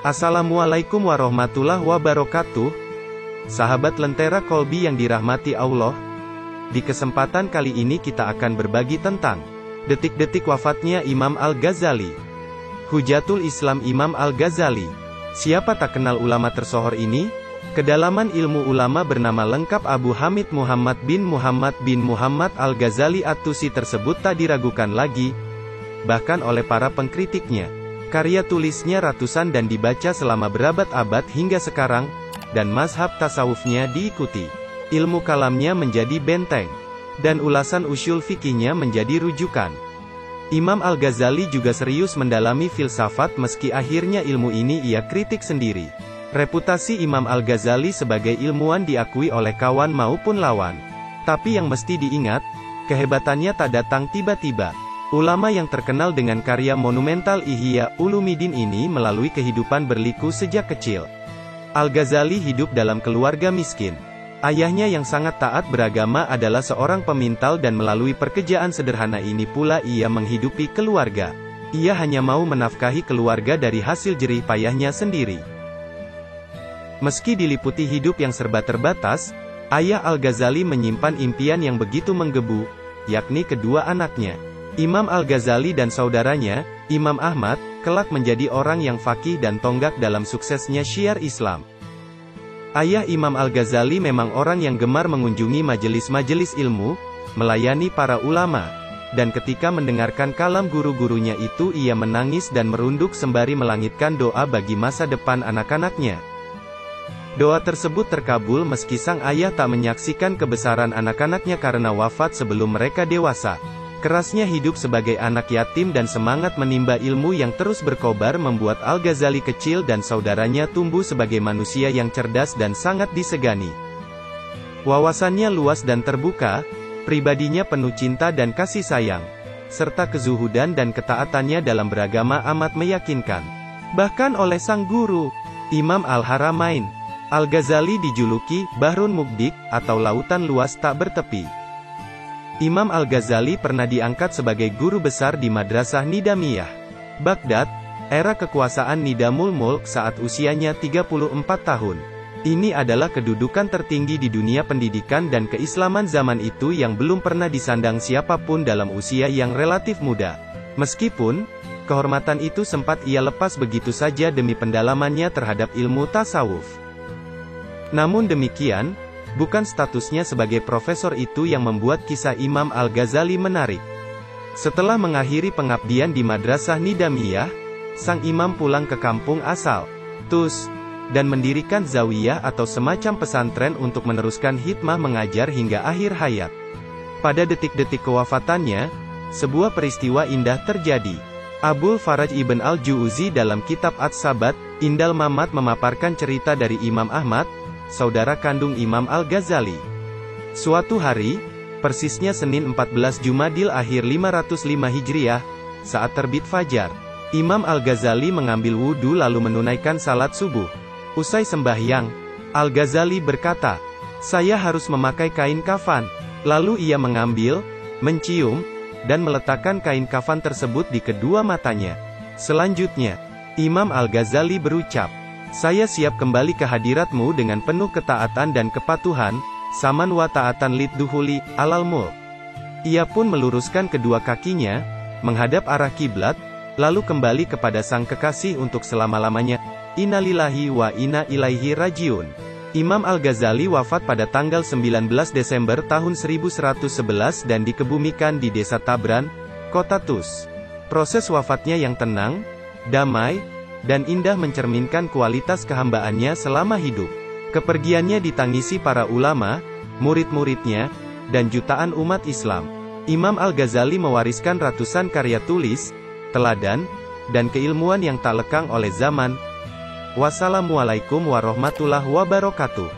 Assalamualaikum warahmatullahi wabarakatuh. Sahabat Lentera Kolbi yang dirahmati Allah, di kesempatan kali ini kita akan berbagi tentang detik-detik wafatnya Imam Al-Ghazali. Hujatul Islam Imam Al-Ghazali. Siapa tak kenal ulama tersohor ini? Kedalaman ilmu ulama bernama lengkap Abu Hamid Muhammad bin Muhammad Al-Ghazali At-Tusi tersebut tak diragukan lagi, bahkan oleh para pengkritiknya. Karya tulisnya ratusan dan dibaca selama berabad-abad hingga sekarang, dan mazhab tasawufnya diikuti. Ilmu kalamnya menjadi benteng, dan ulasan usyul fikihnya menjadi rujukan. Imam Al-Ghazali juga serius mendalami filsafat meski akhirnya ilmu ini ia kritik sendiri. Reputasi Imam Al-Ghazali sebagai ilmuwan diakui oleh kawan maupun lawan. Tapi yang mesti diingat, kehebatannya tak datang tiba-tiba. Ulama yang terkenal dengan karya monumental Ihya Ulumuddin ini melalui kehidupan berliku sejak kecil. Al-Ghazali hidup dalam keluarga miskin. Ayahnya yang sangat taat beragama adalah seorang pemintal dan melalui pekerjaan sederhana ini pula ia menghidupi keluarga. Ia hanya mau menafkahi keluarga dari hasil jerih payahnya sendiri. Meski diliputi hidup yang serba terbatas, ayah Al-Ghazali menyimpan impian yang begitu menggebu, yakni kedua anaknya. Imam Al-Ghazali dan saudaranya, Imam Ahmad, kelak menjadi orang yang faqih dan tonggak dalam suksesnya syiar Islam. Ayah Imam Al-Ghazali memang orang yang gemar mengunjungi majelis-majelis ilmu, melayani para ulama, dan ketika mendengarkan kalam guru-gurunya itu ia menangis dan merunduk sembari melangitkan doa bagi masa depan anak-anaknya. Doa tersebut terkabul meski sang ayah tak menyaksikan kebesaran anak-anaknya karena wafat sebelum mereka dewasa. Kerasnya hidup sebagai anak yatim dan semangat menimba ilmu yang terus berkobar membuat Al-Ghazali kecil dan saudaranya tumbuh sebagai manusia yang cerdas dan sangat disegani. Wawasannya luas dan terbuka, pribadinya penuh cinta dan kasih sayang, serta kezuhudan dan ketaatannya dalam beragama amat meyakinkan. Bahkan oleh sang guru, Imam Al-Haramain, Al-Ghazali dijuluki Bahrun Mugdik, atau lautan luas tak bertepi. Imam Al-Ghazali pernah diangkat sebagai guru besar di Madrasah Nidamiyah, Baghdad, era kekuasaan Nidamul Mulk saat usianya 34 tahun. Ini adalah kedudukan tertinggi di dunia pendidikan dan keislaman zaman itu yang belum pernah disandang siapapun dalam usia yang relatif muda. Meskipun, kehormatan itu sempat ia lepas begitu saja demi pendalamannya terhadap ilmu tasawuf. Namun demikian, bukan statusnya sebagai profesor itu yang membuat kisah Imam Al-Ghazali menarik. Setelah mengakhiri pengabdian di Madrasah Nidamiyah, sang imam pulang ke kampung asal, Tus, dan mendirikan zawiyah atau semacam pesantren untuk meneruskan hikmah mengajar hingga akhir hayat. Pada detik-detik kewafatannya, sebuah peristiwa indah terjadi. Abul Faraj Ibn Al-Ju'uzi dalam kitab At-Sabat, Indal Mamat memaparkan cerita dari Imam Ahmad, saudara kandung Imam Al-Ghazali. Suatu hari, persisnya Senin 14 Jumadil akhir 505 Hijriah, saat terbit fajar, Imam Al-Ghazali mengambil wudhu lalu menunaikan salat subuh. Usai sembahyang, Al-Ghazali berkata, "Saya harus memakai kain kafan." Lalu ia mengambil, mencium, dan meletakkan kain kafan tersebut di kedua matanya. Selanjutnya, Imam Al-Ghazali berucap, "Saya siap kembali ke hadiratmu dengan penuh ketaatan dan kepatuhan, saman wa ta'atan lidduhuli, alal mulk." Ia pun meluruskan kedua kakinya, menghadap arah kiblat, lalu kembali kepada sang kekasih untuk selama-lamanya. Innalillahi wa inna ilaihi rajiun. Imam Al-Ghazali wafat pada tanggal 19 Desember tahun 1111 dan dikebumikan di desa Tabran, kota Tus. Proses wafatnya yang tenang, damai, dan indah mencerminkan kualitas kehambaannya selama hidup. Kepergiannya ditangisi para ulama, murid-muridnya, dan jutaan umat Islam. Imam Al-Ghazali mewariskan ratusan karya tulis, teladan, dan keilmuan yang tak lekang oleh zaman. Wassalamualaikum warahmatullahi wabarakatuh.